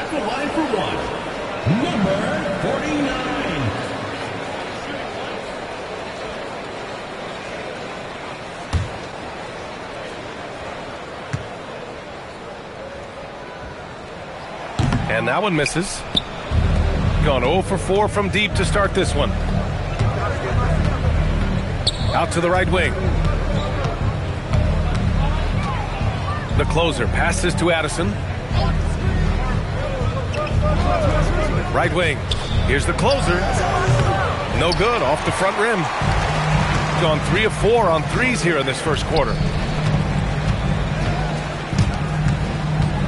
at the line for one, number 49. And that one misses. Gone 0 for 4 from deep to start this one. Out to the right wing. The closer passes to Addison. Right wing. Here's the closer. No good, off the front rim. Gone 3 of 4 on threes here in this first quarter.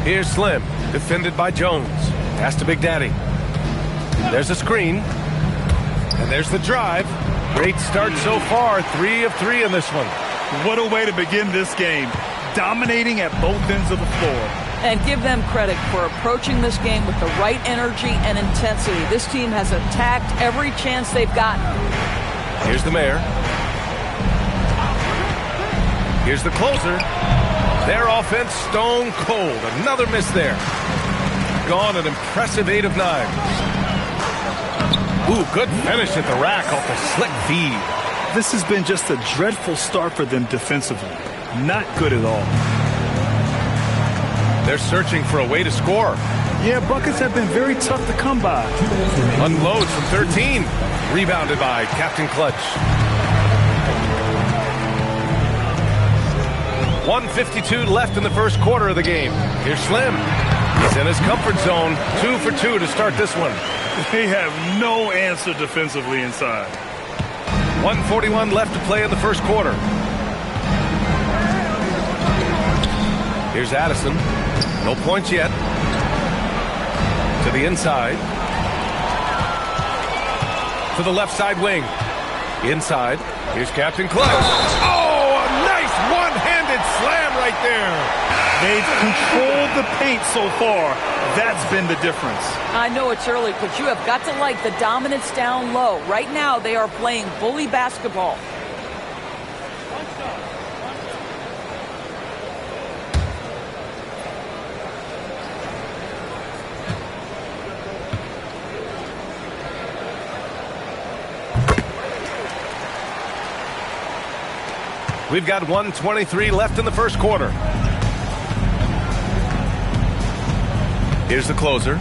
Here's Slim, defended by Jones. Pass to Big Daddy. There's a screen. And there's the drive. Great start so far. 3 of 3 in this one. What a way to begin this game. Dominating at both ends of the floor. And give them credit for approaching this game with the right energy and intensity. This team has attacked every chance they've gotten. Here's the mayor. Here's the closer. Their offense stone cold. Another miss there. Gone an impressive 8 of 9. Ooh, good finish at the rack off the slick feed. This has been just a dreadful start for them defensively. Not good at all. They're searching for a way to score. Yeah, buckets have been very tough to come by. Unloads from 13. Rebounded by Captain Clutch. 1:52 left in the first quarter of the game. Here's Slim. He's in his comfort zone. 2 for 2 to start this one. They have no answer defensively inside. 1:41 left to play in the first quarter. Here's Addison. No points yet. To the inside. To the left side wing. Inside. Here's Captain Clutch. Oh, a nice one-handed slam right there. They've controlled the paint so far. That's been the difference. I know it's early, but you have got to like the dominance down low. Right now, they are playing bully basketball. We've got 1:23 left in the first quarter. Here's the closer.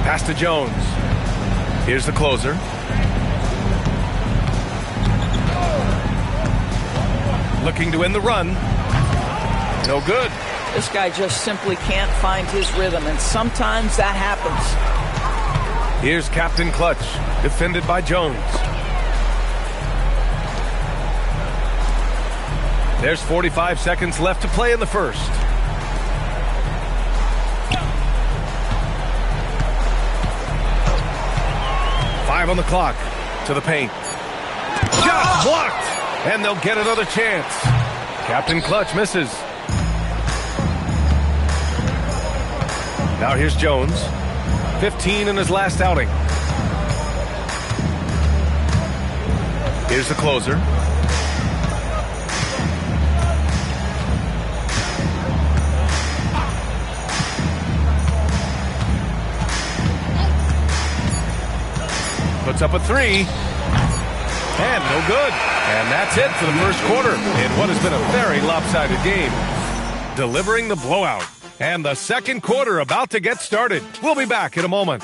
Pass to Jones. Here's the closer. Looking to win the run. No good. This guy just simply can't find his rhythm, and sometimes that happens. Here's Captain Clutch, defended by Jones. There's 45 seconds left to play in the first. Five on the clock. To the paint. Shot blocked! And they'll get another chance. Captain Clutch misses. Now here's Jones. 15 in his last outing. Here's the closer. Puts up a 3. And no good. And that's it for the first quarter in what has been a very lopsided game. Delivering the blowout. And the second quarter about to get started. We'll be back in a moment.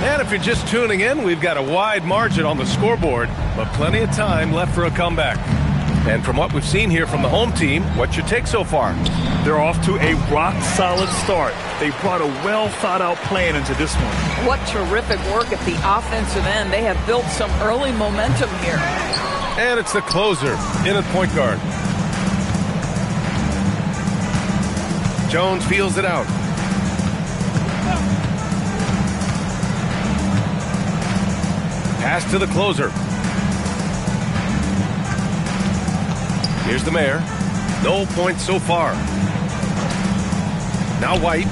And if you're just tuning in, we've got a wide margin on the scoreboard, but plenty of time left for a comeback. And from what we've seen here from the home team, what's your take so far? They're off to a rock-solid start. They brought a well-thought-out plan into this one. What terrific work at the offensive end. They have built some early momentum here. And it's the closer in at point guard. Jones feels it out. Pass to the closer. Here's the mayor. No points so far. Now White.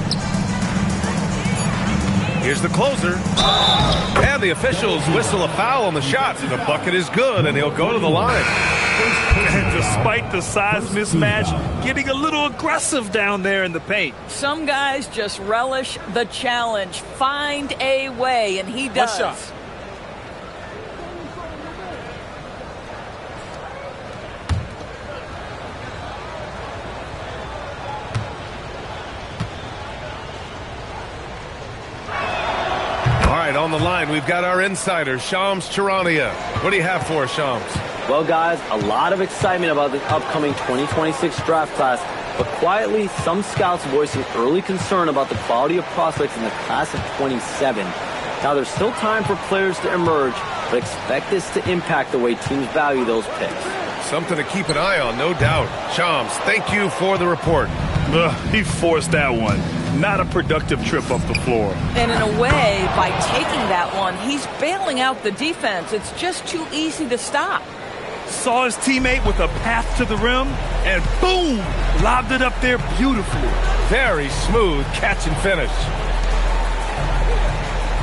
Here's the closer. And the officials whistle a foul on the shot. The bucket is good, and he'll go to the line. And despite the size mismatch, getting a little aggressive down there in the paint. Some guys just relish the challenge. Find a way, and he does. One shot. On the line, we've got our insider, Shams Charania. What do you have for us, Shams? Well, guys, a lot of excitement about the upcoming 2026 draft class, but quietly, some scouts voicing early concern about the quality of prospects in the class of 27. Now, there's still time for players to emerge, but expect this to impact the way teams value those picks. Something to keep an eye on, no doubt. Shams, thank you for the report. He forced that one. Not a productive trip up the floor. And in a way, by taking that one, he's bailing out the defense. It's just too easy to stop. Saw his teammate with a path to the rim, and boom! Lobbed it up there beautifully. Very smooth catch and finish.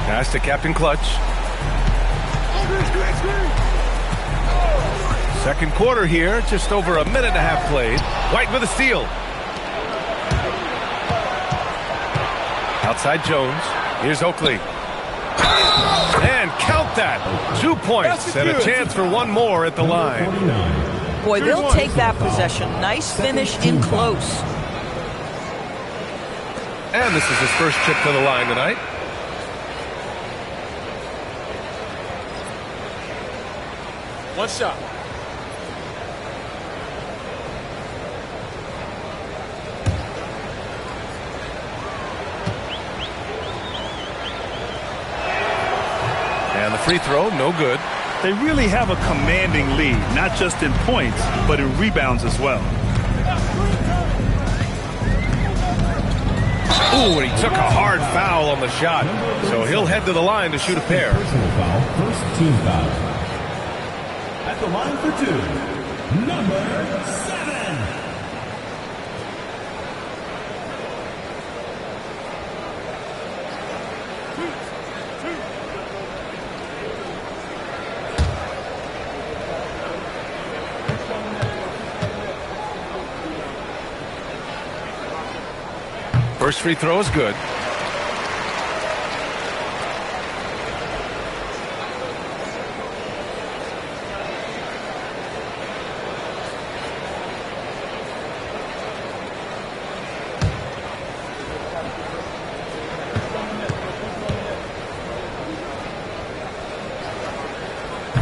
Pass to Captain Clutch. Second quarter here, just over a minute and a half played. White with a steal. Outside Jones. Here's Oakley. And count that. 2 points and a chance for one more at the line. Boy, they'll take that possession. Nice finish in close. And this is his first trip to the line tonight. One shot. And the free throw, no good. They really have a commanding lead, not just in points, but in rebounds as well. Ooh, and he took a hard foul on the shot. So he'll head to the line to shoot a pair. Personal foul, first team foul. At the line for two, number 7. First free throw is good.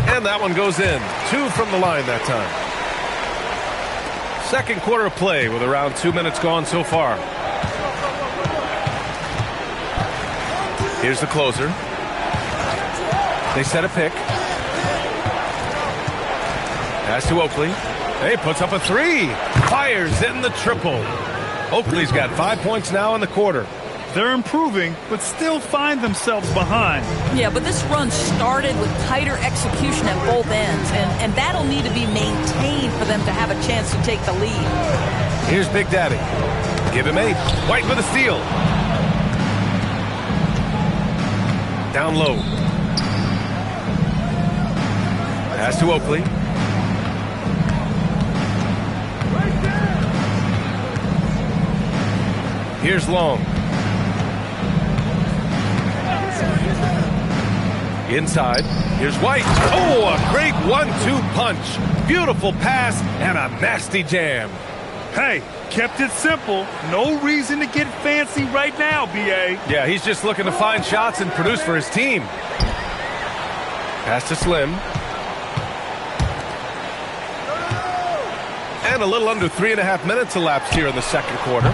And that one goes in. 2 from the line that time. Second quarter of play with around 2 minutes gone so far. Here's the closer. They set a pick. Pass to Oakley. He puts up a 3. Fires in the triple. Oakley's got 5 points now in the quarter. They're improving, but still find themselves behind. Yeah, but this run started with tighter execution at both ends, and that'll need to be maintained for them to have a chance to take the lead. Here's Big Daddy. Give him 8. White with a steal. Down low. Pass to Oakley. Here's Long. Inside. Here's White. Oh, a great 1-2 punch. Beautiful pass and a nasty jam. Hey, kept it simple. No reason to get fancy right now, BA. Yeah, he's just looking to find shots and produce for his team. Pass to Slim. And a little under 3.5 minutes elapsed here in the second quarter.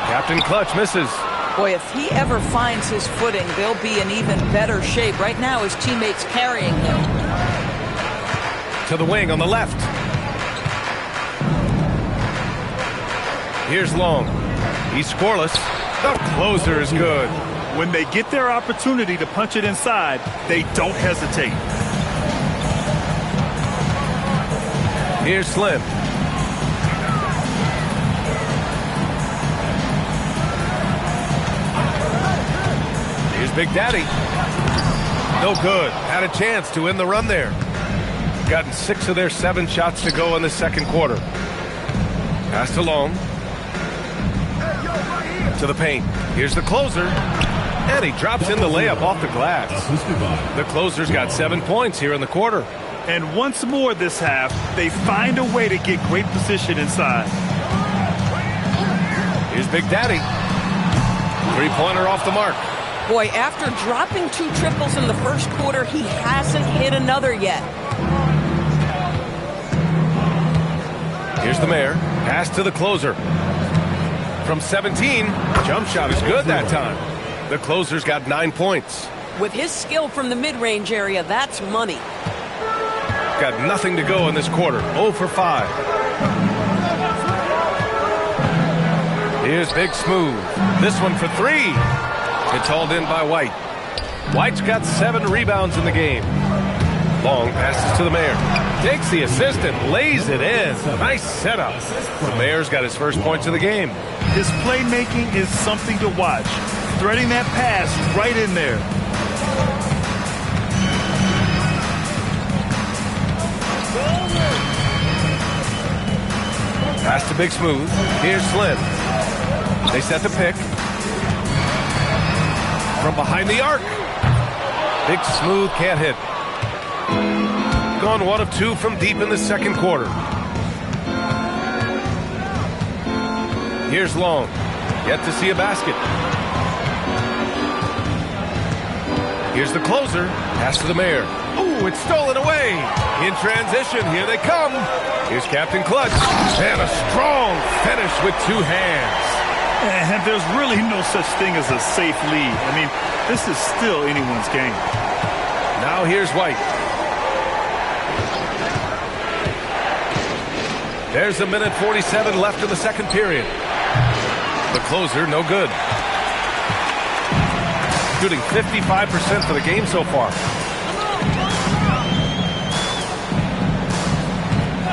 Captain Clutch misses. Boy, if he ever finds his footing, they'll be in even better shape. Right now, his teammates carrying him. To the wing on the left. Here's Long. He's scoreless. The closer is good. When they get their opportunity to punch it inside, they don't hesitate. Here's Slim. Here's Big Daddy. No good. Had a chance to end the run there. Gotten 6 of their 7 shots to go in the second quarter. Passed along. To the paint. Here's the closer. And he drops in the layup off the glass. The closer's got 7 points here in the quarter. And once more this half, they find a way to get great position inside. Here's Big Daddy. 3-pointer off the mark. Boy, after dropping 2 triples in the first quarter, he hasn't hit another yet. Here's the mayor. Pass to the closer. From 17, jump shot is good that time. The closer's got 9 points. With his skill from the mid-range area, that's money. Got nothing to go in this quarter. 0 for 5. Here's Big Smooth. This one for 3. It's hauled in by White. White's got 7 rebounds in the game. Long passes to the mayor. Takes the assist and lays it in. Nice setup. The mayor's got his first points of the game. His playmaking is something to watch. Threading that pass right in there. Pass to Big Smooth. Here's Slim. They set the pick. From behind the arc. Big Smooth can't hit. Gone 1 of 2 from deep in the second quarter. Here's Long. Yet to see a basket. Here's the closer. Pass to the mayor. Ooh, it's stolen away. In transition, here they come. Here's Captain Clutch. And a strong finish with 2 hands. And there's really no such thing as a safe lead. I mean, this is still anyone's game. Now here's White. There's a minute 47 left in the second period. The closer, no good. Shooting 55% for the game so far.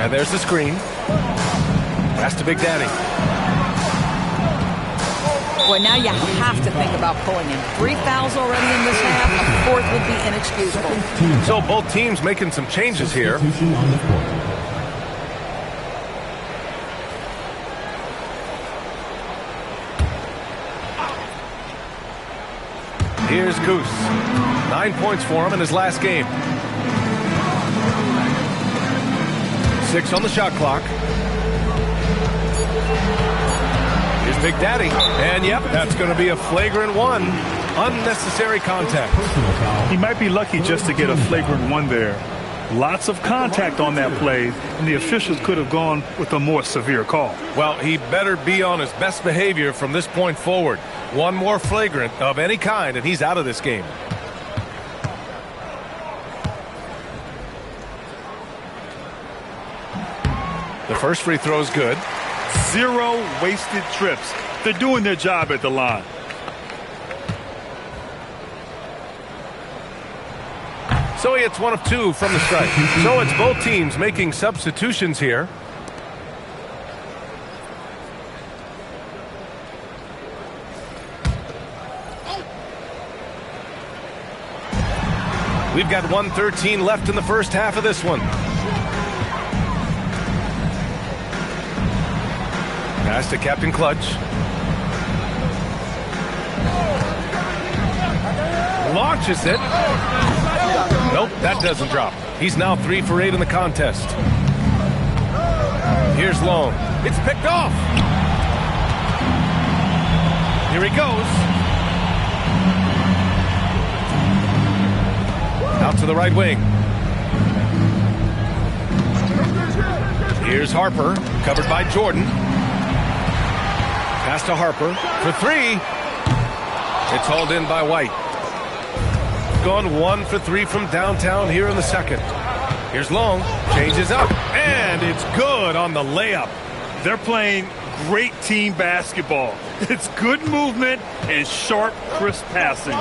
And there's the screen. Pass to Big Daddy. Boy, now you have to think about pulling him. 3 fouls already in this half. A 4th would be inexcusable. So both teams making some changes here. Here's Goose. 9 points for him in his last game. 6 on the shot clock. Here's Big Daddy. And yep, that's going to be a flagrant 1. Unnecessary contact. He might be lucky just to get a flagrant 1 there. Lots of contact on that play, and the officials could have gone with a more severe call. Well, he better be on his best behavior from this point forward. 1 more flagrant of any kind, and he's out of this game. The first free throw is good. 0 wasted trips. They're doing their job at the line. So he hits 1 of 2 from the strike. So it's both teams making substitutions here. We've got 1:13 left in the first half of this one. Pass to Captain Clutch. Launches it. Nope, that doesn't drop. He's now 3 for 8 in the contest. Here's Long. It's picked off. Here he goes. Out to the right wing. Here's Harper, covered by Jordan. Pass to Harper for 3. It's hauled in by White. Gone 1 for 3 from downtown here in the second. Here's Long, changes up, and it's good on the layup. They're playing great team basketball. It's good movement and sharp, crisp passing.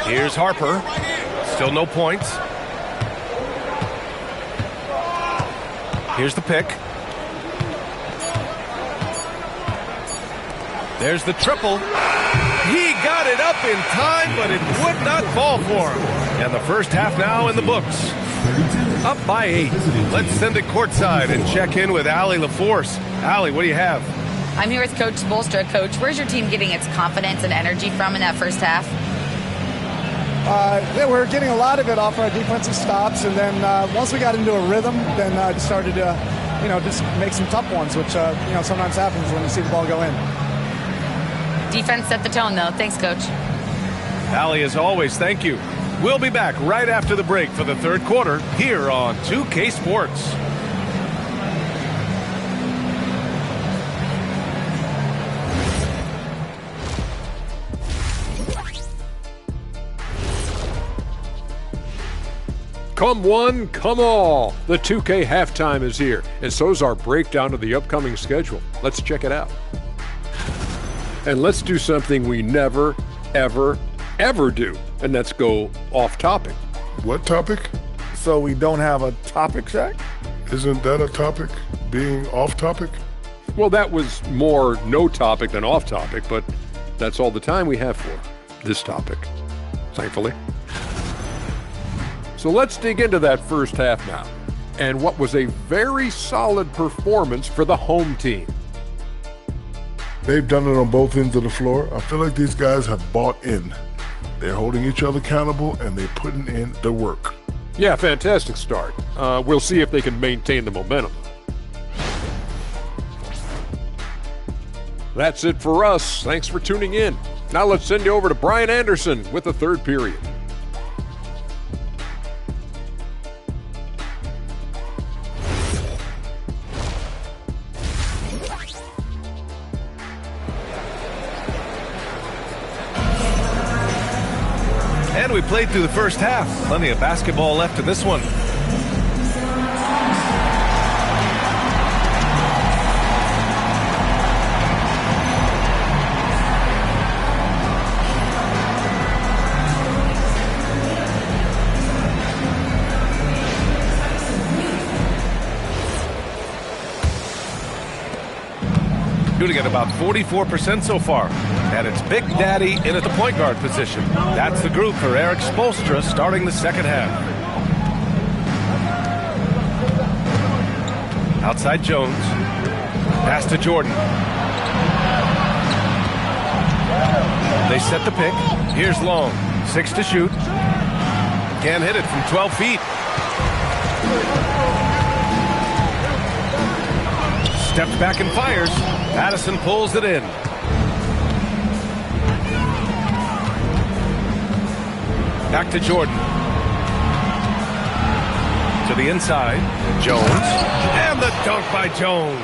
Here's Harper. Still no points. Here's the pick. There's the triple. He got it up in time, but it would not fall for him. And the first half now in the books. Up by 8. Let's send it courtside and check in with Allie LaForce. Allie, what do you have? I'm here with Coach Spoelstra. Coach, where's your team getting its confidence and energy from in that first half? We're getting a lot of it off our defensive stops, and then once we got into a rhythm, then just started to, just make some tough ones, which, sometimes happens when you see the ball go in. Defense set the tone, though. Thanks, Coach. Allie, as always, thank you. We'll be back right after the break for the third quarter here on 2K Sports. Come one, come all. The 2K halftime is here, and so's our breakdown of the upcoming schedule. Let's check it out. And let's do something we never, ever, ever do, and that's go off topic. What topic? So we don't have a topic, Shaq? Isn't that a topic, being off topic? Well, that was more no topic than off topic, but that's all the time we have for this topic, thankfully. So let's dig into that first half now, and what was a very solid performance for the home team. They've done it on both ends of the floor. I feel like these guys have bought in. They're holding each other accountable, and they're putting in the work. Yeah, fantastic start. We'll see if they can maintain the momentum. That's it for us. Thanks for tuning in. Now let's send you over to Brian Anderson with the third period. And we played through the first half. Plenty of basketball left in this one. Shooting at about 44% so far. And it's Big Daddy in at the point guard position. That's the group for Eric Spoelstra starting the second half. Outside Jones. Pass to Jordan. They set the pick. Here's Long. 6 to shoot. Can't hit it from 12 feet. Steps back and fires. Addison pulls it in. Back to Jordan. To the inside. Jones. And the dunk by Jones.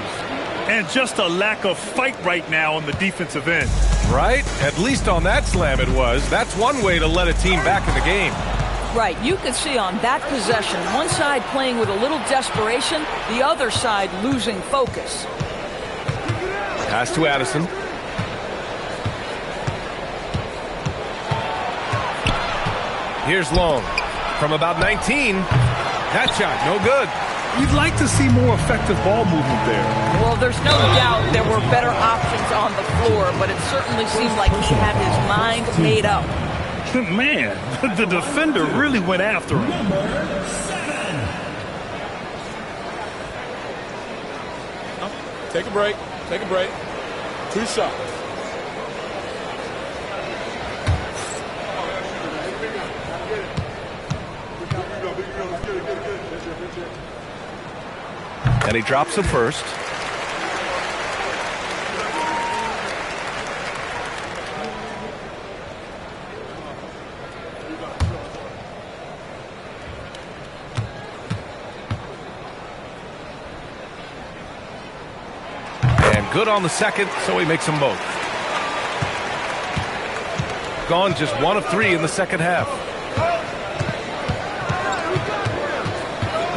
And just a lack of fight right now on the defensive end. Right? At least on that slam it was. That's one way to let a team back in the game. Right, you can see on that possession, one side playing with a little desperation, the other side losing focus. Pass to Addison. Here's Long. From about 19. That shot, no good. You'd like to see more effective ball movement there. Well, there's no doubt there were better options on the floor, but it certainly seemed like he had his mind made up. Man, the defender really went after him. Take a break. Take a break. 2 shots. And he drops it first. And good on the second, so he makes them both. Gone just 1 of 3 in the second half.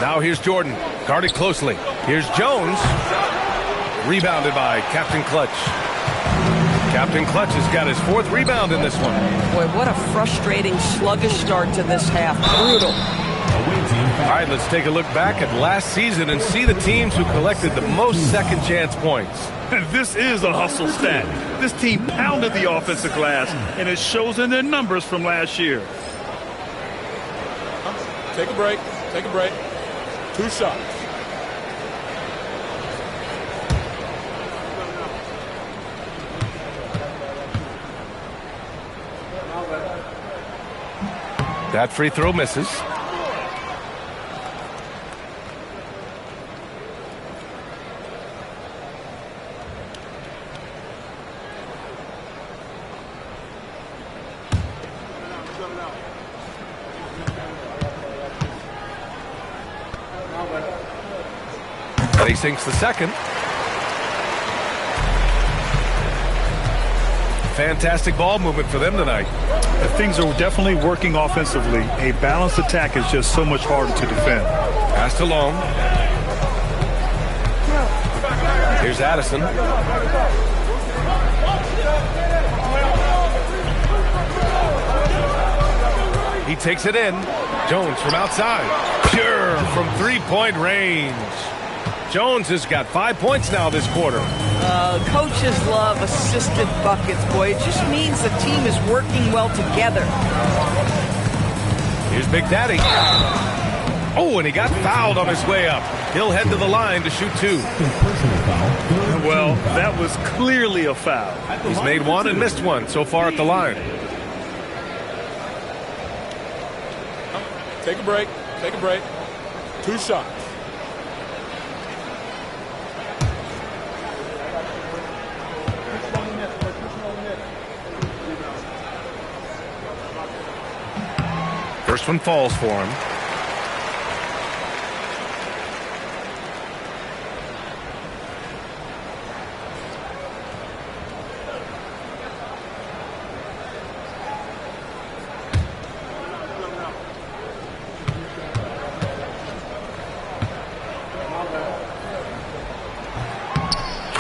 Now here's Jordan, guarded closely. Here's Jones, rebounded by Captain Clutch. Captain Clutch has got his 4th rebound in this one. Boy, what a frustrating, sluggish start to this half. Brutal. Away team All right, let's take a look back at last season and see the teams who collected the most second chance points. And this is a hustle stat. This team pounded the offensive glass, and it shows in their numbers from last year. Take a break. Take a break. 2 shots. That free throw misses. And he sinks the second. Fantastic ball movement for them tonight. Things are definitely working offensively. A balanced attack is just so much harder to defend. Pass to Long. Here's Addison. He takes it in. Jones from outside. Pure from three-point range. Jones has got 5 points now this quarter. Coaches love assisted buckets, boy. It just means the team is working well together. Here's Big Daddy. Oh, and he got fouled on his way up. He'll head to the line to shoot 2. Well, that was clearly a foul. He's made 1 and missed 1 so far at the line. Take a break. Take a break. 2 shots. First one falls for him.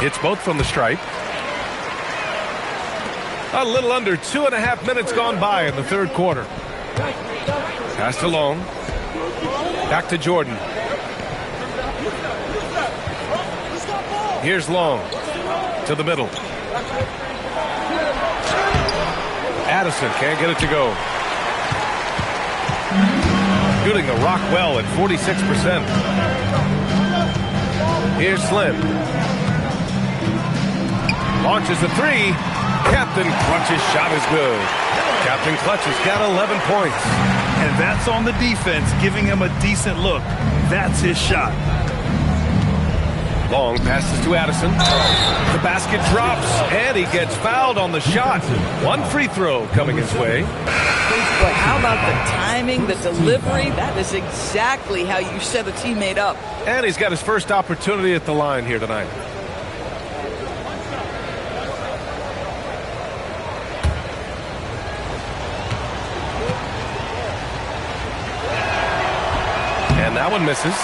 Hits both from the stripe. A little under 2.5 minutes gone by in the third quarter. Pass to Long. Back to Jordan. Here's Long. To the middle. Addison can't get it to go. Shooting the rock well at 46%. Here's Slim. Launches the 3. Captain Clutch's shot is good. Captain Clutch has got 11 points. And that's on the defense, giving him a decent look. That's his shot. Long passes to Addison. The basket drops, and he gets fouled on the shot. 1 free throw coming his way. But how about the timing, the delivery? That is exactly how you set a teammate up. And he's got his first opportunity at the line here tonight. And that one misses.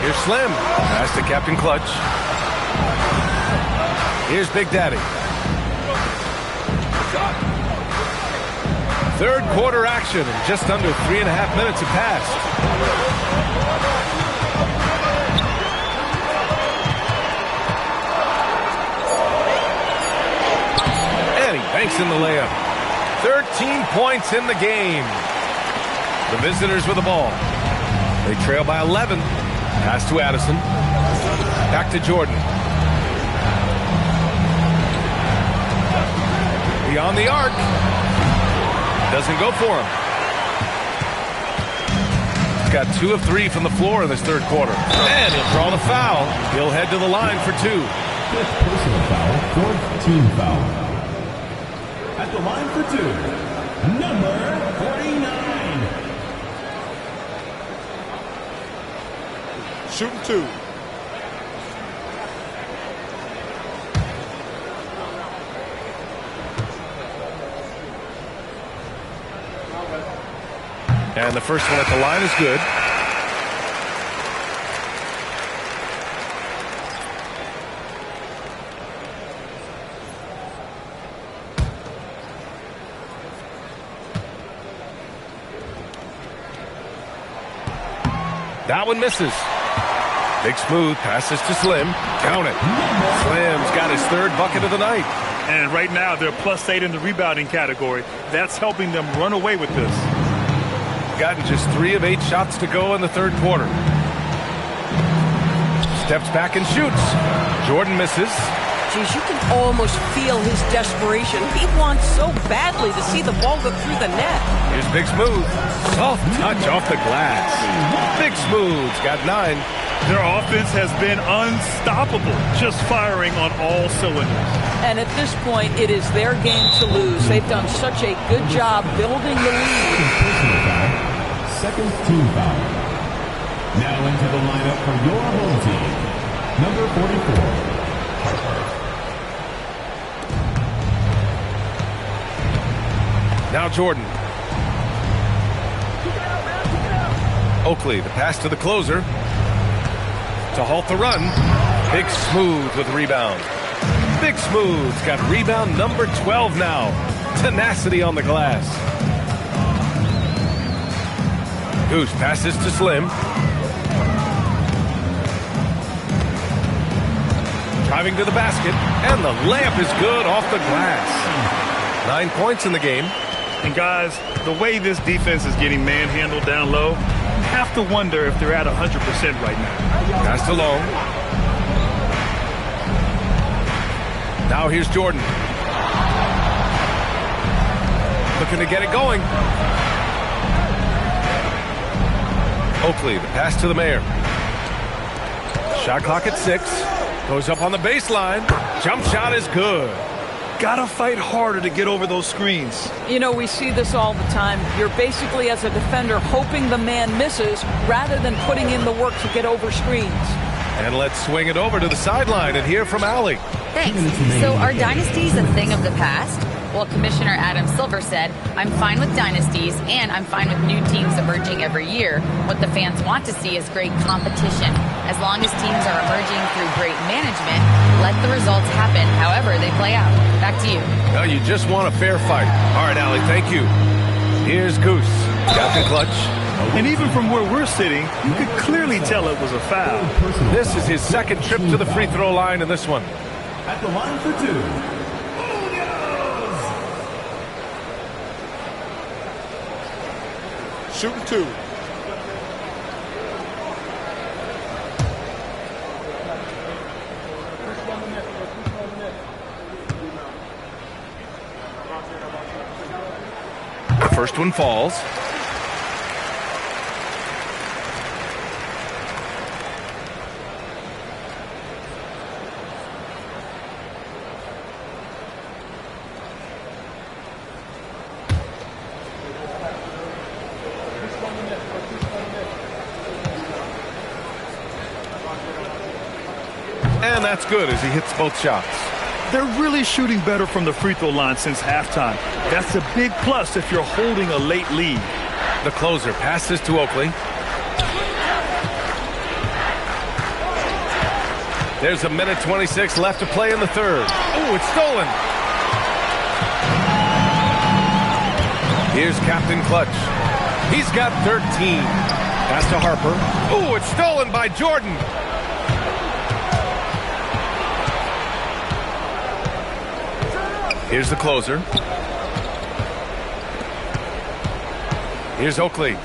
Here's Slim. Pass to Captain Clutch. Here's Big Daddy. Third quarter action, and just under 3.5 minutes have passed. And he banks in the layup. 13 points in the game. The visitors with the ball. They trail by 11. Pass to Addison. Back to Jordan. Beyond the arc. Doesn't go for him. He's got 2 of 3 from the floor in this third quarter. And he'll draw the foul. He'll head to the line for 2. Fifth personal foul, 4th team foul. At the line for 2, number 49. Shooting 2. And the first one at the line is good. That one misses. Big smooth passes to Slim. Count it. Slim's got his third bucket of the night. And right now they're +8 in the rebounding category. That's helping them run away with this. Gotten just 3 of 8 shots to go in the third quarter. Steps back and shoots. Jordan misses. Geez, you can almost feel his desperation. He wants so badly to see the ball go through the net. Here's Big Smooth. Soft touch off the glass. Big Smooth's got 9. Their offense has been unstoppable, just firing on all cylinders. And at this point, it is their game to lose. They've done such a good job building the lead. Second team foul. Now into the lineup for your home team. Number 44. Now Jordan. Oakley, the pass to the closer. To halt the run. Big Smooth with rebound. Big Smooth's got rebound number 12 now. Tenacity on the glass. Goose passes to Slim. Driving to the basket. And the layup is good off the glass. 9 points in the game. And guys, the way this defense is getting manhandled down low, you have to wonder if they're at 100% right now. Passed along. Now here's Jordan. Looking to get it going. Oakley, the pass to the mayor. Shot clock at 6. Goes up on the baseline. Jump shot is good. Gotta fight harder to get over those screens. You know, we see this all the time. You're basically, as a defender, hoping the man misses rather than putting in the work to get over screens. And let's swing it over to the sideline and hear from Allie. Thanks. So are dynasties a thing of the past? Well, Commissioner Adam Silver said, I'm fine with dynasties and I'm fine with new teams emerging every year. What the fans want to see is great competition. As long as teams are emerging through great management, let the results happen however they play out. Back to you. Well, you just want a fair fight. All right, Allie, thank you. Here's Goose. Got the clutch. And even from where we're sitting, you could clearly tell it was a foul. This is his second trip to the free throw line in this one. At the line for 2. Shooting 2. The first one falls. And that's good as he hits both shots. They're really shooting better from the free throw line since halftime. That's a big plus if you're holding a late lead. The closer passes to Oakley. There's a minute 26 left to play in the third. Oh, it's stolen. Here's Captain Clutch. He's got 13. Pass to Harper. Oh, it's stolen by Jordan. Here's the closer. Here's Oakley.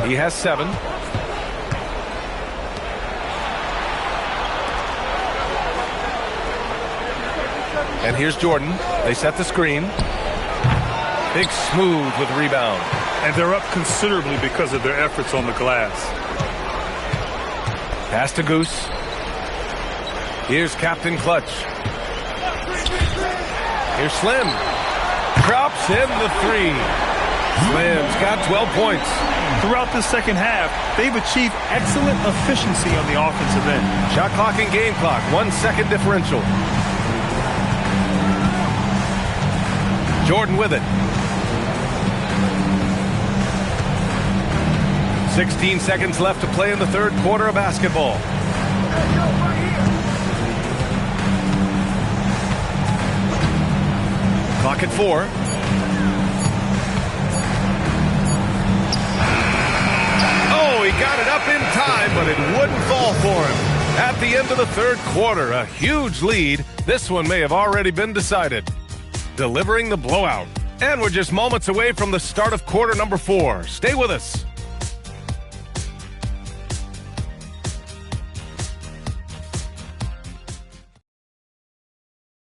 He has 7. And here's Jordan. They set the screen. Big Smooth with rebound. And they're up considerably because of their efforts on the glass. Pass to Goose. Here's Captain Clutch. Here's Slim. Drops in the 3. Slim's got 12 points. Throughout the second half, they've achieved excellent efficiency on the offensive end. Shot clock and game clock. 1 second differential. Jordan with it. 16 seconds left to play in the third quarter of basketball. Clock at 4. Oh, he got it up in time, but it wouldn't fall for him. At the end of the third quarter, a huge lead. This one may have already been decided. Delivering the blowout. And we're just moments away from the start of quarter number 4. Stay with us.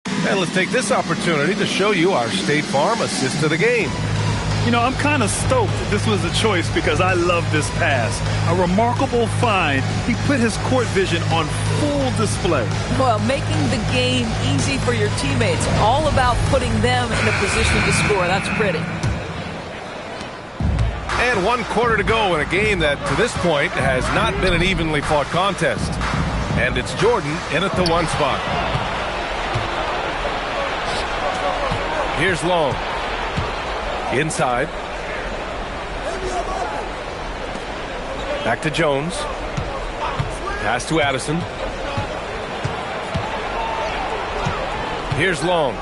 And let's take this opportunity to show you our State Farm assist to the game. You know, I'm kind of stoked that this was a choice because I love this pass. A remarkable find. He put his court vision on full display. Well, making the game easy for your teammates. All about putting them in a position to score. That's pretty. And 1 quarter to go in a game that, to this point, has not been an evenly fought contest. And it's Jordan in at the 1 spot. Here's Long. Inside. Back to Jones. Pass to Addison. Here's Long.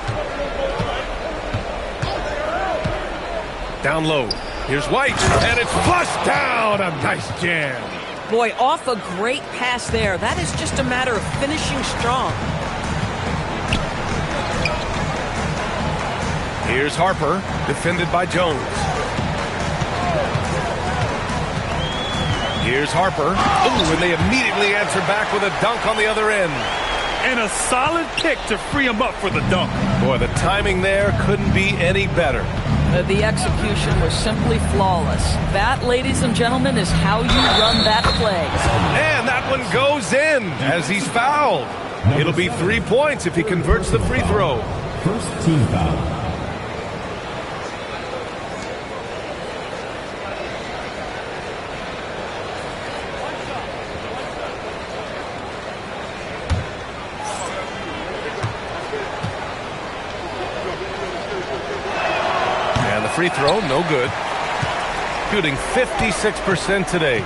Down low. Here's White. And it's flushed down. A nice jam. Boy, off a great pass there. That is just a matter of finishing strong. Here's Harper, defended by Jones. Here's Harper. Ooh, and they immediately answer back with a dunk on the other end. And a solid kick to free him up for the dunk. Boy, the timing there couldn't be any better. The execution was simply flawless. That, ladies and gentlemen, is how you run that play. And that one goes in as he's fouled. It'll be 3 points if he converts the free throw. First team foul. Free throw, no good. Shooting 56% today.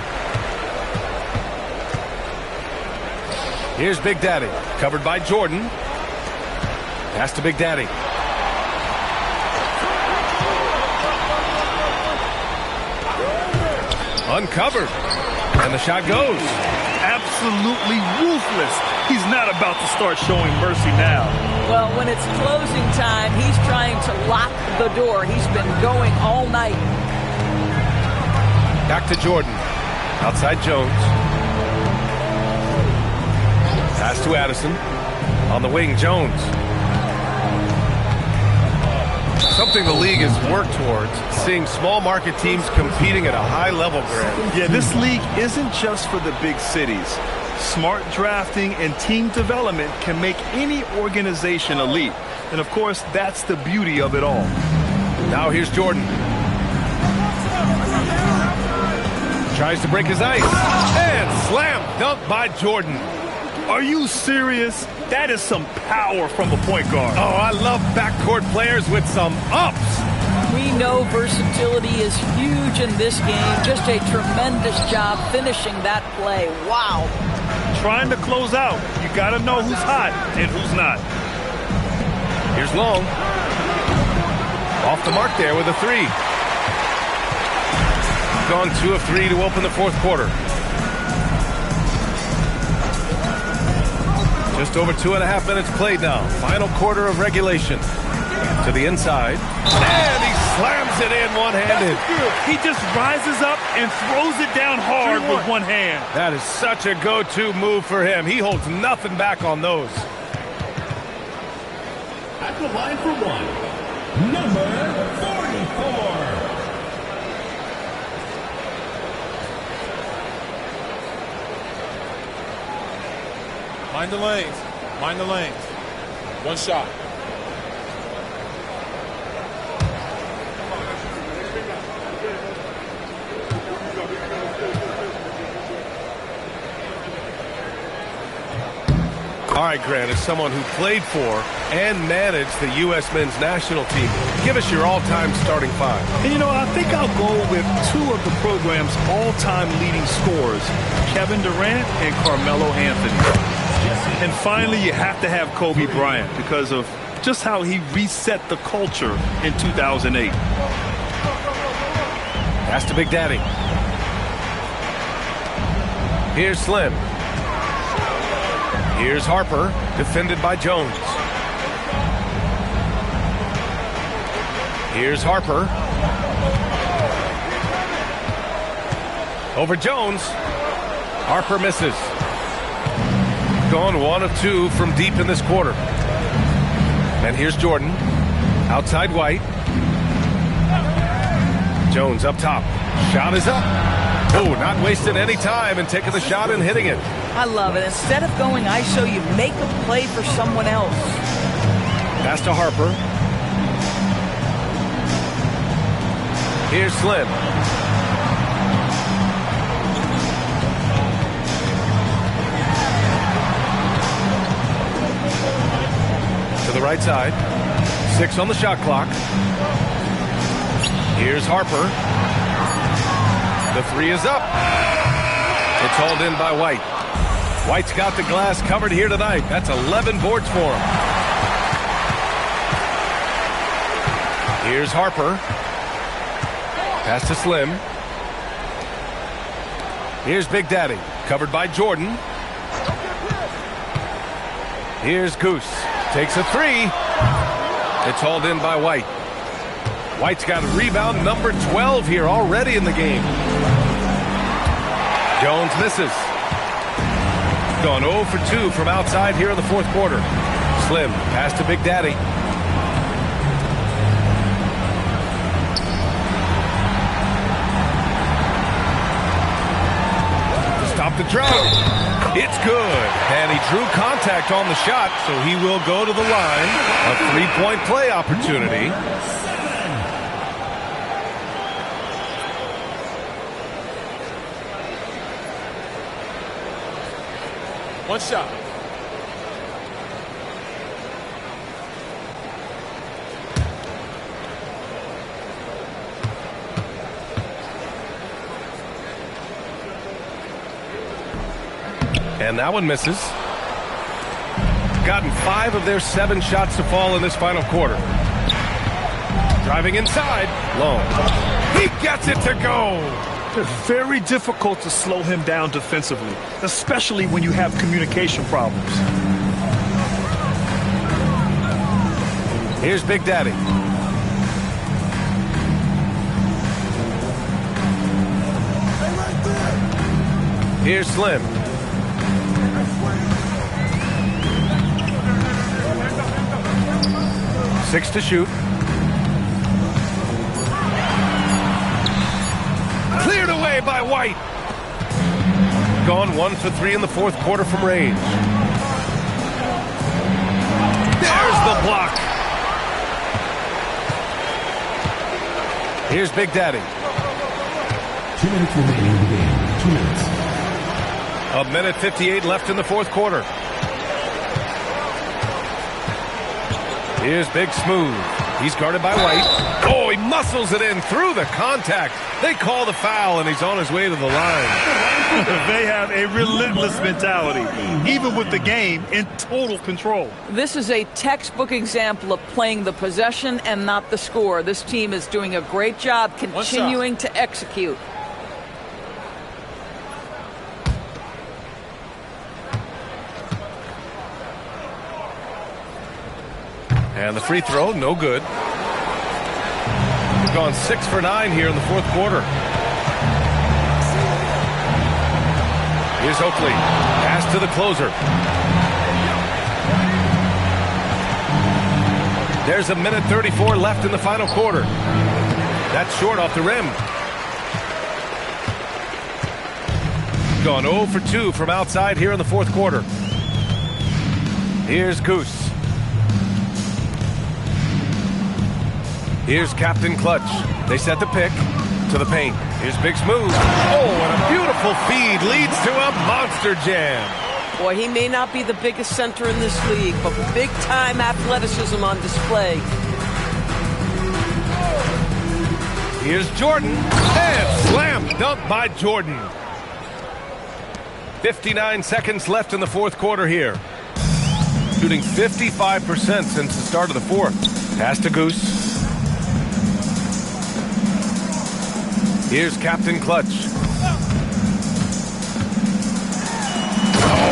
Here's Big Daddy, covered by Jordan. Pass to Big Daddy. Uncovered. And the shot goes. Absolutely ruthless. He's not about to start showing mercy now. Well, when it's closing time, he's trying to lock the door. He's been going all night. Back to Jordan. Outside Jones. Pass to Addison. On the wing, Jones. Something the league has worked towards, seeing small market teams competing at a high level, Grant. Yeah, this league isn't just for the big cities. Smart drafting and team development can make any organization elite. And of course, that's the beauty of it all. Now here's Jordan. Tries to break his ice. And slam dunk by Jordan. Are you serious? That is some power from a point guard. Oh, I love backcourt players with some ups. We know versatility is huge in this game. Just a tremendous job finishing that play. Wow. Trying to close out. You got to know who's hot and who's not. Here's Long. Off the mark there with a 3. Gone 2 of 3 to open the 4th quarter. Just over 2.5 minutes played now. Final quarter of regulation. To the inside. And he slams it in one-handed. He just rises up and throws it down hard with one hand. That is such a go-to move for him. He holds nothing back on those. At the line for one, number 44. Mind the lanes. Mind the lanes. One shot. All right, Grant, as someone who played for and managed the U.S. men's national team, give us your all-time starting 5. And, you know, I think I'll go with 2 of the program's all-time leading scorers, Kevin Durant and Carmelo Anthony. And finally, you have to have Kobe Bryant because of just how he reset the culture in 2008. Pass to Big Daddy. Here's Slim. Here's Harper, defended by Jones. Here's Harper. Over Jones. Harper misses. Gone 1 of 2 from deep in this quarter. And here's Jordan. Outside White. Jones up top. Shot is up. Oh, not wasting any time and taking the shot and hitting it. I love it. Instead of going ISO, you make a play for someone else. Pass to Harper. Here's Slim. To the right side. 6 on the shot clock. Here's Harper. The 3 is up. It's hauled in by White. White's got the glass covered here tonight. That's 11 boards for him. Here's Harper. Pass to Slim. Here's Big Daddy. Covered by Jordan. Here's Goose. Takes a 3. It's hauled in by White. White's got rebound number 12 here already in the game. Jones misses. Gone 0 for 2 from outside here in the fourth quarter. Slim, pass to Big Daddy. Stop the drought. It's good. And he drew contact on the shot, so he will go to the line. A three-point play opportunity. One shot. And that one misses. Gotten 5 of their 7 shots to fall in this final quarter. Driving inside. Long. He gets it to go. It's very difficult to slow him down defensively, especially when you have communication problems. Here's Big Daddy. Here's Slim. Six to shoot. Cleared away by White. Gone 1 for 3 in the fourth quarter from range. There's the block. Here's Big Daddy. 2 minutes remaining in the game. 2 minutes. A minute 58 left in the fourth quarter. Here's Big Smooth. He's guarded by White. Oh, he muscles it in through the contact. They call the foul, and he's on his way to the line. They have a relentless mentality, even with the game in total control. This is a textbook example of playing the possession and not the score. This team is doing a great job continuing to execute. And the free throw, no good. We've gone 6 for 9 here in the fourth quarter. Here's Oakley. Pass to the closer. There's a minute 34 left in the final quarter. That's short off the rim. Gone 0 for 2 from outside here in the fourth quarter. Here's Goose. Here's Captain Clutch. They set the pick to the paint. Here's Big Smooth. Oh, and a beautiful feed leads to a monster jam. Boy, he may not be the biggest center in this league, but big-time athleticism on display. Here's Jordan. And slam dunk by Jordan. 59 seconds left in the fourth quarter here. Shooting 55% since the start of the fourth. Pass to Goose. Here's Captain Clutch.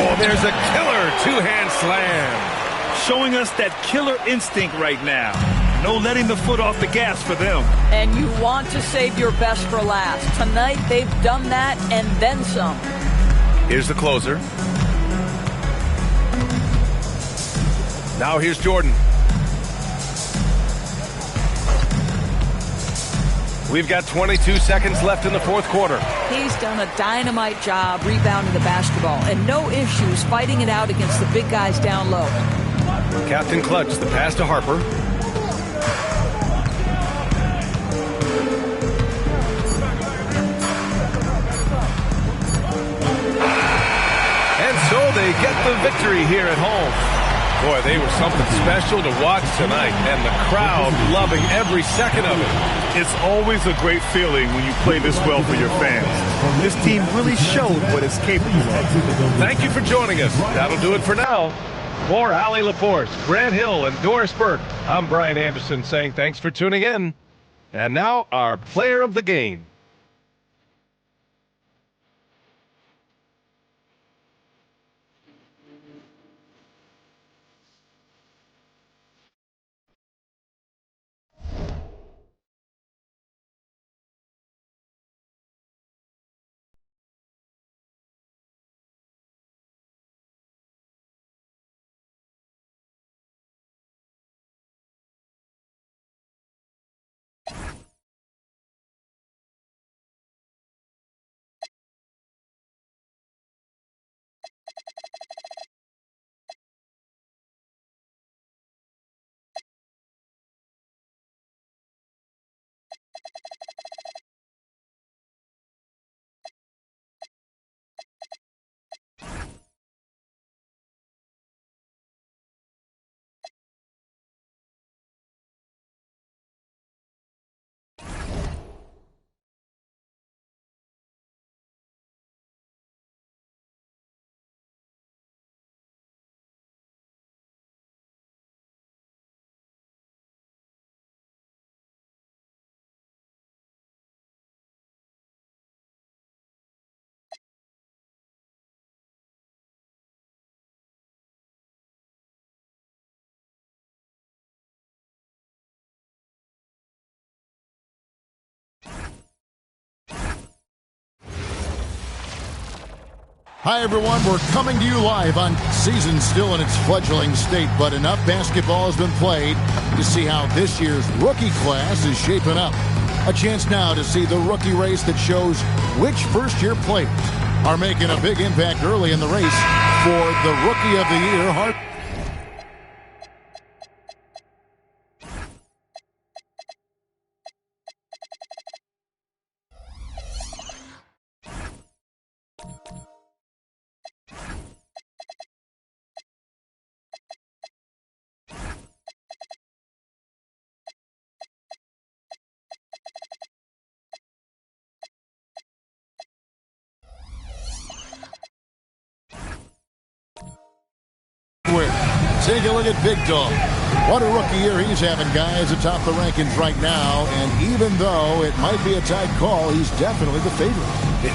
Oh, there's a killer two-hand slam. Showing us that killer instinct right now. No letting the foot off the gas for them. And you want to save your best for last. Tonight, they've done that and then some. Here's the closer. Now here's Jordan. We've got 22 seconds left in the fourth quarter. He's done a dynamite job rebounding the basketball and no issues fighting it out against the big guys down low. Captain Clutch, the pass to Harper. And so they get the victory here at home. Boy, they were something special to watch tonight, and the crowd loving every second of it. It's always a great feeling when you play this well for your fans. This team really showed what it's capable of. Thank you for joining us. That'll do it for now. For Allie Laforce, Grant Hill, and Doris Burke, I'm Brian Anderson saying thanks for tuning in. And now, our player of the game. Hi, everyone. We're coming to you live on season still in its fledgling state, but enough basketball has been played to see how this year's rookie class is shaping up. A chance now to see the rookie race that shows which first-year players are making a big impact early in the race for the Rookie of the Year. Take a look at Big Dog. What a rookie year he's having, guys, atop the rankings right now. And even though it might be a tight call, he's definitely the favorite.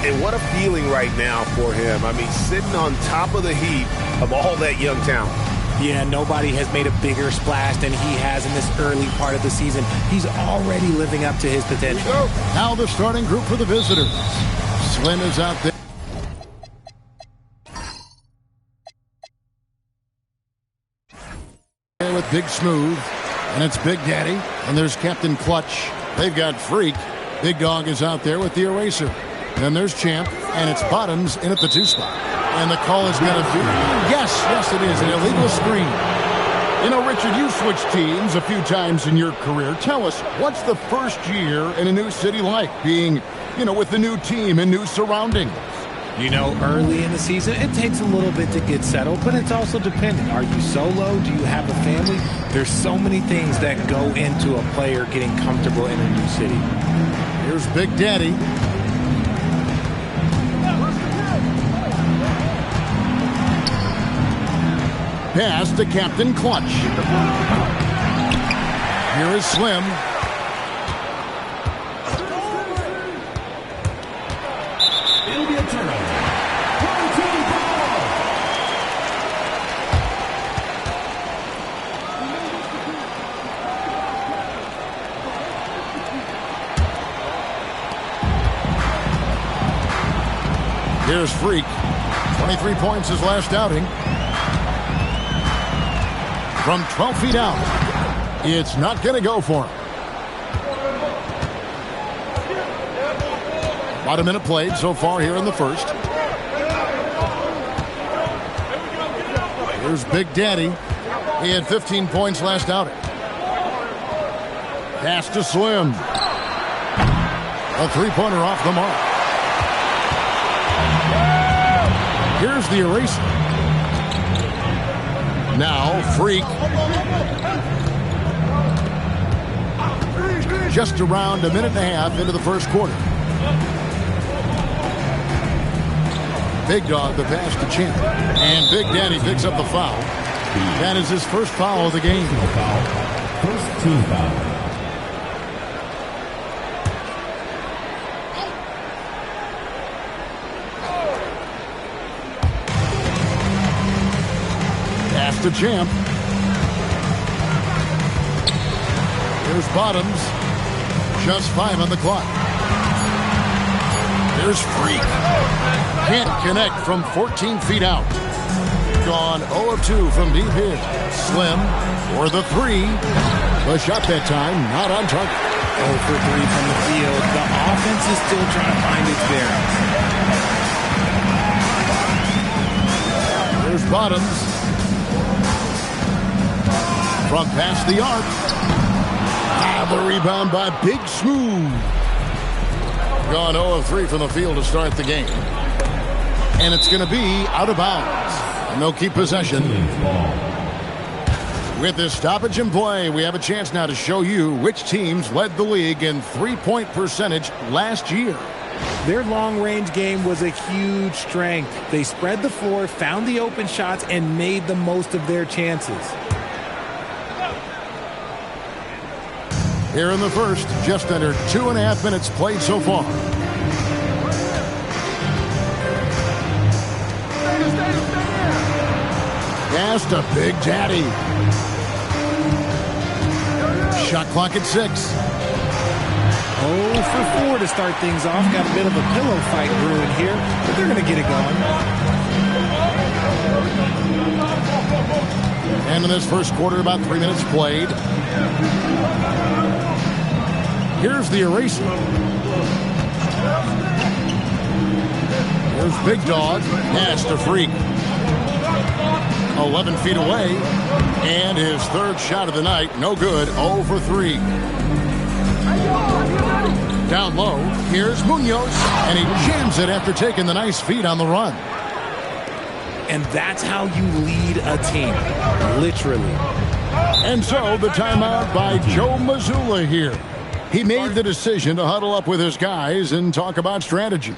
And what a feeling right now for him. I mean, sitting on top of the heap of all that young talent. Yeah, nobody has made a bigger splash than he has in this early part of the season. He's already living up to his potential. Now the starting group for the visitors. Slim is out there. With Big Smooth, and it's Big Daddy, and there's Captain Clutch. They've got Freak. Big Dog is out there with the eraser. Then there's Champ, and it's Bottoms in at the 2 spot. And the call is going to be, yes, it is, an illegal screen. You know, Richard, you switched teams a few times in your career. Tell us, what's the first year in a new city like, being, with the new team and new surroundings? Early in the season, it takes a little bit to get settled, but it's also dependent. Are you solo? Do you have a family? There's so many things that go into a player getting comfortable in a new city. Here's Big Daddy. Pass to Captain Clutch. Here is Slim. Here's Freak. 23 points his last outing. From 12 feet out. It's not going to go for him. About a minute played so far here in the first. Here's Big Daddy. He had 15 points last outing. Pass to Slim. A three-pointer off the mark. Here's the eraser. Now Freak. Just around a minute and a half into the first quarter. Big Dog the pass to Champ. And Big Daddy picks up the foul. That is his first foul of the game. First team foul. Pass to Champ. Here's Bottoms. Just 5 on the clock. Here's Freak. Can't connect from 14 feet out. Gone 0 of 2 from deep here. Slim for the 3. The shot that time not on target. 0 for 3 from the field. The offense is still trying to find its bearings. Here's Bottoms. From past the arc. The rebound by Big Smooth. Gone 0 of 3 from the field to start the game. And it's going to be out of bounds. And they'll keep possession. With this stoppage in play, we have a chance now to show you which teams led the league in three-point percentage last year. Their long-range game was a huge strength. They spread the floor, found the open shots, and made the most of their chances. Here in the first, just under 2.5 minutes played so far. Pass to Big Daddy. Shot clock at 6. 0 for 4 to start things off. Got a bit of a pillow fight brewing here, but they're going to get it going. And in this first quarter, about 3 minutes played. Here's the eraser. Here's Big Dog. Pass to Freak. 11 feet away. And his third shot of the night. No good. 0 for 3. Down low. Here's Munoz. And he jams it after taking the nice feed on the run. And that's how you lead a team. Literally. And so the timeout by Joe Mazzulla here. He made the decision to huddle up with his guys and talk about strategy.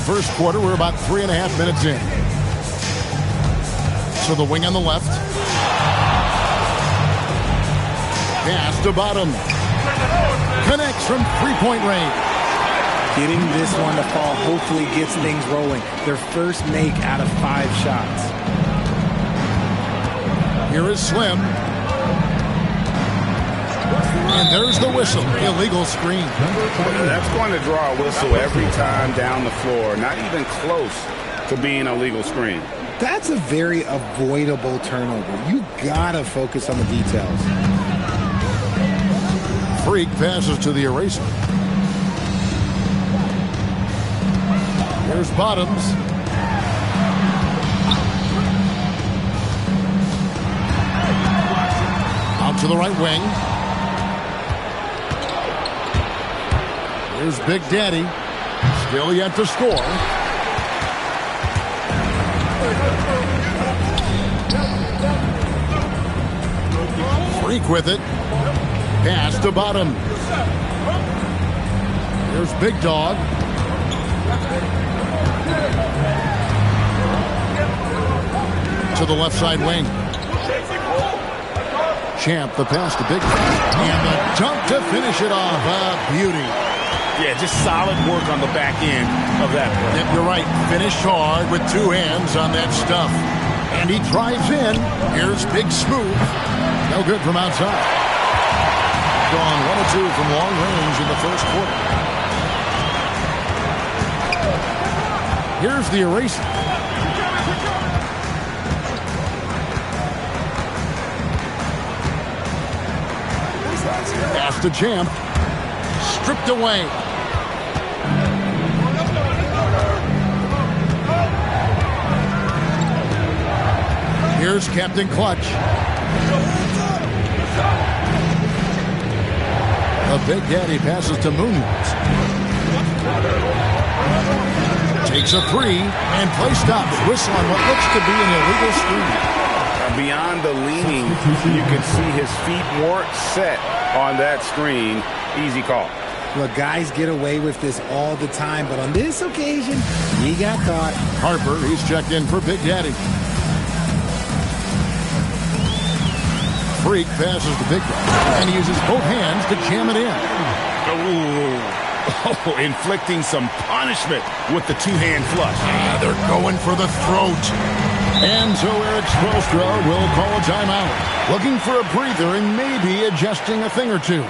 First quarter, we're about 3.5 minutes in. So the wing on the left. Pass to Bottom. Connects from three-point range. Getting this one to fall hopefully gets things rolling. Their first make out of 5 shots. Here is Slim. And there's the whistle. Illegal screen. That's going to draw a whistle every time down the floor. Not even close to being a legal screen. That's a very avoidable turnover. You got to focus on the details. Freak passes to the eraser. Here's Bottoms. to the right wing. Here's Big Daddy. Still yet to score. Freak with it. Pass to Bottom. Here's Big Dog. To the left side wing. Champ, the pass to Big Dog. And the dunk to finish it off. Beauty. Yeah, just solid work on the back end of that play. Yep, you're right. Finished hard with two hands on that stuff. And he drives in. Here's Big Smooth. No good from outside. Gone 1 of 2 from long range in the first quarter. Here's the eraser. Pass to Champ. Stripped away. Here's Captain Clutch. The Big Daddy passes to Munoz. Takes a three and play stops. Whistle on what looks to be an illegal screen. Beyond the leaning, you can see his feet weren't set on that screen. Easy call. Look, guys get away with this all the time, but on this occasion, he got caught. Harper, he's checked in for Big Daddy. Freak passes to Big Daddy, and he uses both hands to jam it in. Oh, inflicting some punishment with the two-hand flush. They're going for the throat. And so Eric Spoelstra will call a timeout. Looking for a breather and maybe adjusting a thing or two.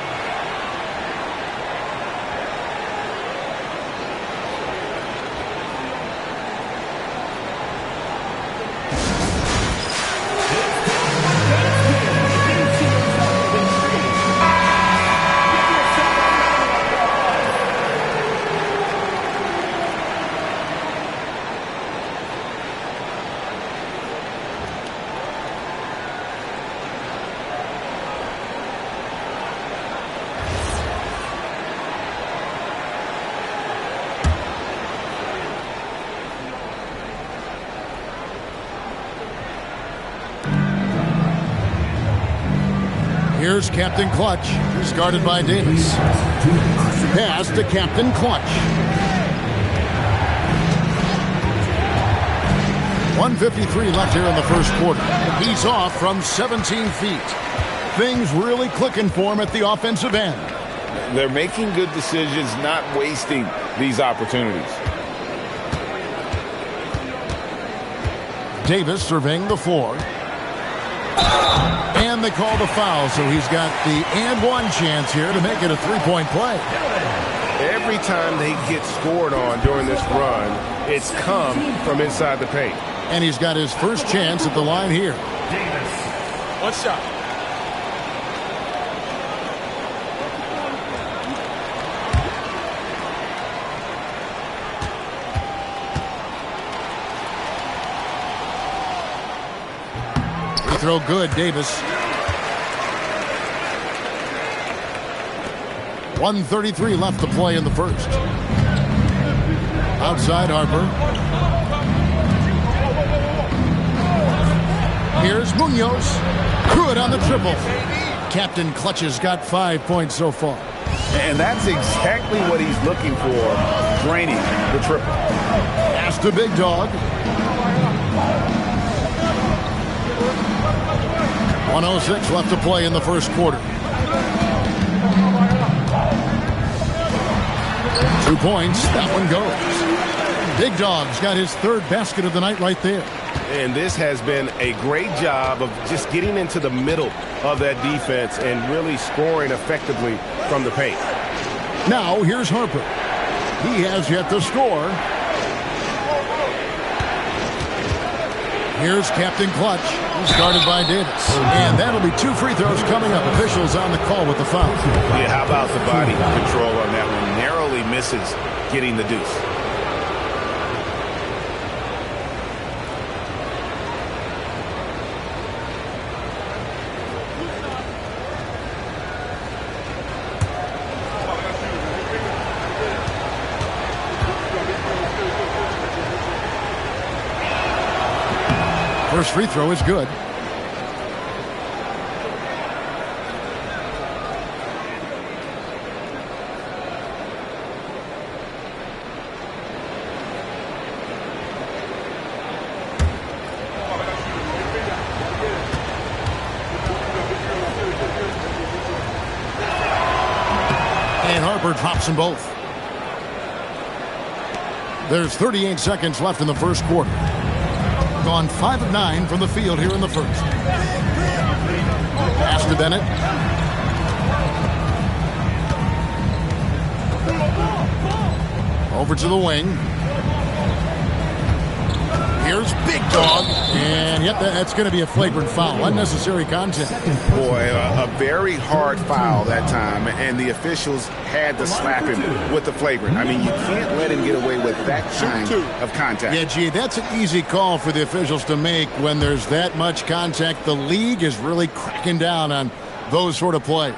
Here's Captain Clutch. He's guarded by Davis. Pass to Captain Clutch. 1:53 left here in the first quarter. He's off from 17 feet. Things really clicking for him at the offensive end. They're making good decisions, not wasting these opportunities. Davis surveying the floor. And they call the foul, so he's got the and one chance here to make it a three-point play. Every time they get scored on during this run, it's come from inside the paint. And he's got his first chance at the line here. Davis. One shot. Free throw good, Davis. 1:33 left to play in the first. Outside Harper. Here's Munoz. Good on the triple. Captain Clutch has got 5 points so far. And that's exactly what he's looking for, draining the triple. Pass to Big Dog. 1:06 left to play in the first quarter. 2 points. That one goes. Big Dog's got his third basket of the night right there. And this has been a great job of just getting into the middle of that defense and really scoring effectively from the paint. Now here's Harper. He has yet to score. Here's Captain Clutch. He's guarded by Davis. And that'll be 2 free throws coming up. Officials on the call with the foul. Yeah, how about the body control on that one? Narrowly misses getting the deuce. First free throw is good. And Harper drops them both. There's 38 seconds left in the first quarter. Gone 5 of 9 from the field here in the first. Pass to Bennett. Over to the wing. Here's Big Dog. And yep, that's going to be a flagrant foul. Unnecessary contact. Boy, a very hard foul that time, and the officials had to slap him with the flagrant. I mean, you can't let him get away with that kind of contact. Yeah, gee, that's an easy call for the officials to make when there's that much contact. The league is really cracking down on those sort of plays.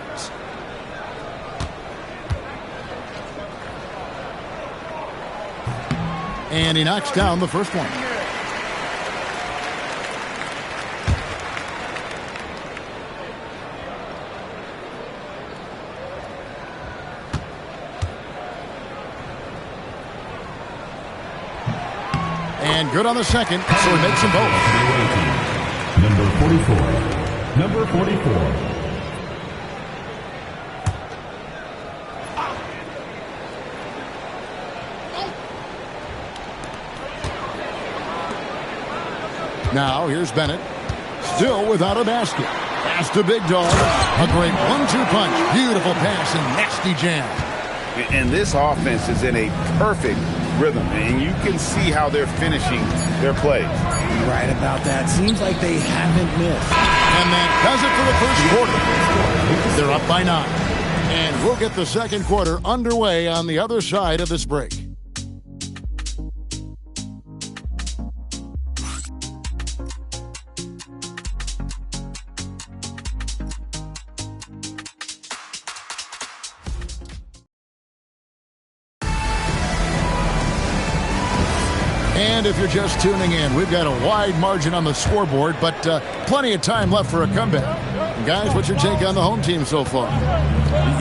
And he knocks down the first one. And good on the second, so he makes them both. Number 44. Number 44. Now, here's Bennett. Still without a basket. Pass to Big Dog. A great 1-2 punch. Beautiful pass and nasty jam. And this offense is in a perfect rhythm, and you can see how they're finishing their plays. Right about that. Seems like they haven't missed. And that does it for the first quarter. They're up by 9. And we'll get the second quarter underway on the other side of this break. And if you're just tuning in, we've got a wide margin on the scoreboard, but plenty of time left for a comeback. Guys, what's your take on the home team so far?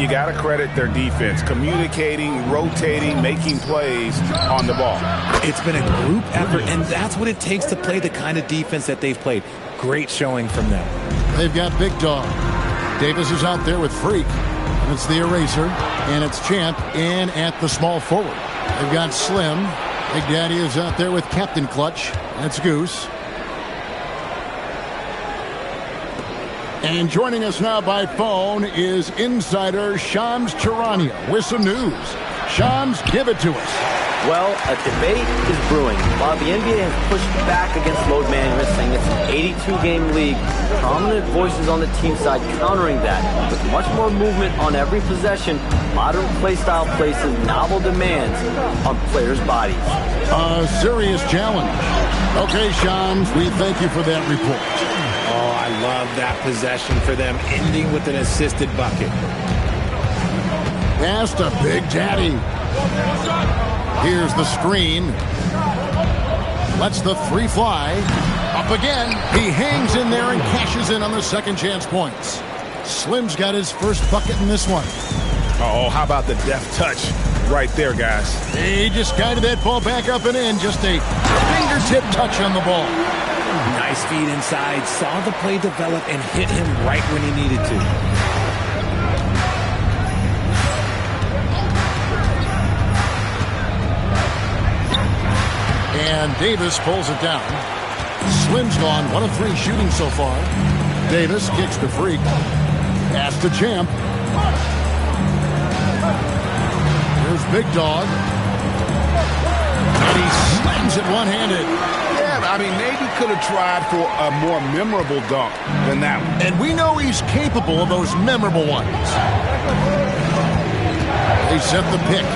You got to credit their defense, communicating, rotating, making plays on the ball. It's been a group effort, and that's what it takes to play the kind of defense that they've played. Great showing from them. They've got Big Dog. Davis is out there with Freak. And it's the eraser, and it's Champ in at the small forward. They've got Slim. Big Daddy is out there with Captain Clutch. That's Goose. And joining us now by phone is insider Shams Charania with some news. Shams, give it to us. Well, a debate is brewing. While the NBA has pushed back against load management, saying it's an 82-game league, prominent voices on the team side countering that. With much more movement on every possession, modern play style places novel demands on players' bodies. A serious challenge. Okay, Shams, we thank you for that report. Oh, I love that possession for them, ending with an assisted bucket. Pass to Big Daddy. Here's the screen. Lets the three fly. Up again. He hangs in there and cashes in on the second chance points. Slim's got his first bucket in this one. Oh, how about the deft touch right there, guys? He just guided that ball back up and in. Just a fingertip touch on the ball. Nice feed inside. Saw the play develop and hit him right when he needed to. And Davis pulls it down. Slim's gone 1 of 3 shooting so far. Davis kicks to Freak. Pass to Champ. Here's Big Dog. And he slams it one-handed. Yeah, I mean, maybe could have tried for a more memorable dunk than that one. And we know he's capable of those memorable ones. They set the pick.